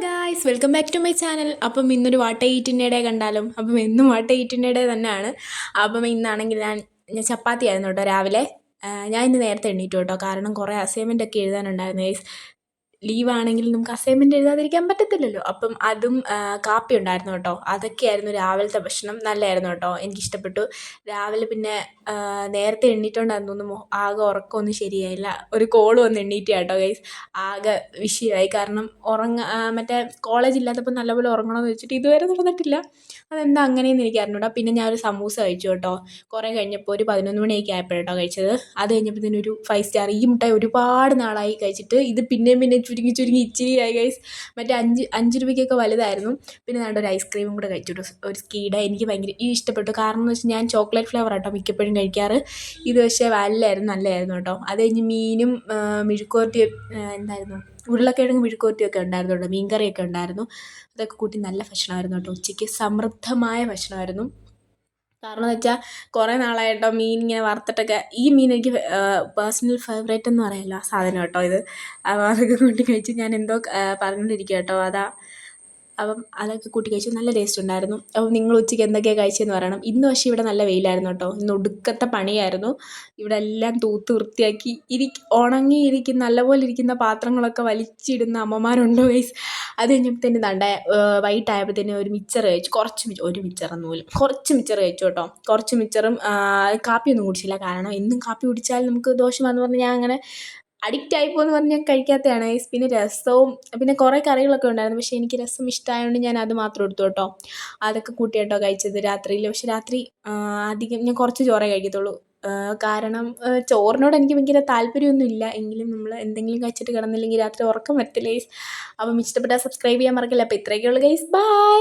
Guys welcome back to my channel. അപ്പം ഇന്നൊരു വാട്ട ഈറ്റിൻ്റെ day കണ്ടാലും അപ്പം എന്നും വാട്ട ഈറ്റിൻ്റെ ഡേ തന്നെയാണ്. അപ്പം ഇന്നാണെങ്കിൽ ഞാൻ ചപ്പാത്തി ആയിരുന്നു കേട്ടോ രാവിലെ. ഞാൻ ഇന്ന് നേരത്തെ എണ്ണീറ്റു കേട്ടോ, കാരണം കുറേ അസൈൻമെൻ്റ് ഒക്കെ എഴുതാനുണ്ടായിരുന്നു ഗൈസ്. ലീവാണെങ്കിൽ നമുക്ക് അസൈൻമെൻറ്റ് എഴുതാതിരിക്കാൻ പറ്റത്തില്ലല്ലോ. അപ്പം അതും കാപ്പി ഉണ്ടായിരുന്നു കേട്ടോ. അതൊക്കെയായിരുന്നു രാവിലത്തെ ഭക്ഷണം. നല്ലതായിരുന്നു കേട്ടോ, എനിക്കിഷ്ടപ്പെട്ടു. രാവിലെ പിന്നെ നേരത്തെ എണ്ണീറ്റോണ്ടാന്ന് തോന്നുന്നു ആകെ ഉറക്കമൊന്നും ശരിയായില്ല. ഒരു കോൾ വന്ന് എണ്ണീറ്റ കേട്ടോ ഗൈസ്. ആകെ വിഷയമായി, കാരണം മറ്റേ കോളേജ് ഇല്ലാത്തപ്പോൾ നല്ലപോലെ ഉറങ്ങണമെന്ന് വെച്ചിട്ട് ഇതുവരെ നടന്നിട്ടില്ല. അതെന്താ അങ്ങനെയെന്ന് എനിക്ക് അറിഞ്ഞൂടാ. പിന്നെ ഞാനൊരു സമൂസ കഴിച്ചു കേട്ടോ. കുറേ കഴിഞ്ഞപ്പോൾ ഒരു 11 മണിയൊക്കെ ആയപ്പോഴാട്ടോ കഴിച്ചത്. അത് കഴിഞ്ഞപ്പോഴത്തേനും ഒരു 5 സ്റ്റാർ. ഈ മുട്ടായി ഒരുപാട് നാളായി കഴിച്ചിട്ട്. ഇത് പിന്നെയും ചുരുങ്ങി ചുരുങ്ങി ഇച്ചിരിയായി ഗൈസ്. മറ്റേ 5 രൂപയ്ക്കൊക്കെ വലുതായിരുന്നു. പിന്നെ വേണ്ട ഒരു ഐസ്ക്രീമും കൂടെ കഴിച്ചു, ഒരു സ്കീഡ്. എനിക്ക് ഭയങ്കര ഇഷ്ടപ്പെട്ടു. കാരണം എന്ന് വെച്ചാൽ ഞാൻ ചോക്ലേറ്റ് ഫ്ലേവർ ആട്ടോ മിക്കപ്പോഴും കഴിക്കാറ്. ഇത് പക്ഷേ വാനിലയായിരുന്നു, നല്ലതായിരുന്നു കേട്ടോ. അത് കഴിഞ്ഞ് മീനും മെഴുക്കുവരട്ടിയും എന്തായിരുന്നു, ഉരുളക്കിഴങ്ങ് മെഴുക്കുവരട്ടിയൊക്കെ ഉണ്ടായിരുന്നു കേട്ടോ. മീൻകറിയൊക്കെ ഉണ്ടായിരുന്നു. അതൊക്കെ കൂട്ടി നല്ല ഭക്ഷണമായിരുന്നു കേട്ടോ. ഉച്ചയ്ക്ക് സമൃദ്ധമായ ഭക്ഷണമായിരുന്നു. കാരണം എന്ന് വെച്ചാൽ കുറേ നാളായിട്ടോ മീൻ ഇങ്ങനെ വറുത്തിട്ടൊക്കെ. ഈ മീൻ എനിക്ക് പേഴ്സണൽ ഫേവറേറ്റ് എന്ന് പറയാമല്ലോ, ആ സാധനം കേട്ടോ ഇത്. അപ്പോൾ അതൊക്കെ കൂട്ടി കഴിച്ച് ഞാൻ എന്തോ പറഞ്ഞുകൊണ്ടിരിക്കുക കേട്ടോ. അപ്പം അതൊക്കെ കൂട്ടി കഴിച്ചു, നല്ല ടേസ്റ്റ് ഉണ്ടായിരുന്നു. അപ്പം നിങ്ങൾ ഉച്ചയ്ക്ക് എന്തൊക്കെയാണ് കഴിച്ചതെന്ന് പറയണം. ഇന്ന് പക്ഷേ ഇവിടെ നല്ല വെയിലായിരുന്നു കേട്ടോ. ഇന്ന് ഒടുക്കത്തെ പണിയായിരുന്നു. ഇവിടെ എല്ലാം തൂത്ത് വൃത്തിയാക്കി ഉണങ്ങിയിരിക്കുന്ന നല്ലപോലെ ഇരിക്കുന്ന പാത്രങ്ങളൊക്കെ വലിച്ചിടുന്ന അമ്മമാരുണ്ടോ ഗൈസ്. അത് കഴിഞ്ഞപ്പോഴത്തേനും വൈകിട്ടായപ്പോഴത്തേനും ഒരു മിച്ചർ കഴിച്ചു. ഒരു മിച്ചറെന്ന് പോലും കുറച്ച് മിച്ചർ കഴിച്ചു കേട്ടോ. കുറച്ച് മിച്ചറും കാപ്പിയൊന്നും കുടിച്ചില്ല. കാരണം എന്നും കാപ്പി കുടിച്ചാൽ നമുക്ക് ദോഷമാണെന്ന് പറഞ്ഞ് ഞാൻ അങ്ങനെ അഡിക്റ്റ് ആയിപ്പോയെന്ന് പറഞ്ഞ് ഞാൻ കഴിക്കാത്തതാണ് ഗൈസ്. പിന്നെ രസവും പിന്നെ കുറേ കറികളൊക്കെ ഉണ്ടായിരുന്നു. പക്ഷേ എനിക്ക് രസം ഇഷ്ടമായതുകൊണ്ട് ഞാൻ അത് മാത്രം എടുത്തു കേട്ടോ. അതൊക്കെ കൂട്ടി കേട്ടോ കഴിച്ചത് രാത്രിയിൽ. പക്ഷേ രാത്രി അധികം ഞാൻ കുറച്ച് ചോറേ കഴിക്കത്തുള്ളൂ. കാരണം ചോറിനോട് എനിക്ക് ഭയങ്കര താല്പര്യമൊന്നും ഇല്ല. എങ്കിലും നമ്മൾ എന്തെങ്കിലും കഴിച്ചിട്ട് കിടന്നില്ലെങ്കിൽ രാത്രി ഉറക്കം വരത്തില്ല ഗൈസ്. അപ്പം ഇഷ്ടപ്പെട്ടാൽ സബ്സ്ക്രൈബ് ചെയ്യാൻ മറക്കില്ല. അപ്പോൾ ഇത്രയൊക്കെ ഉള്ളൂ ഗൈസ്. ബൈ.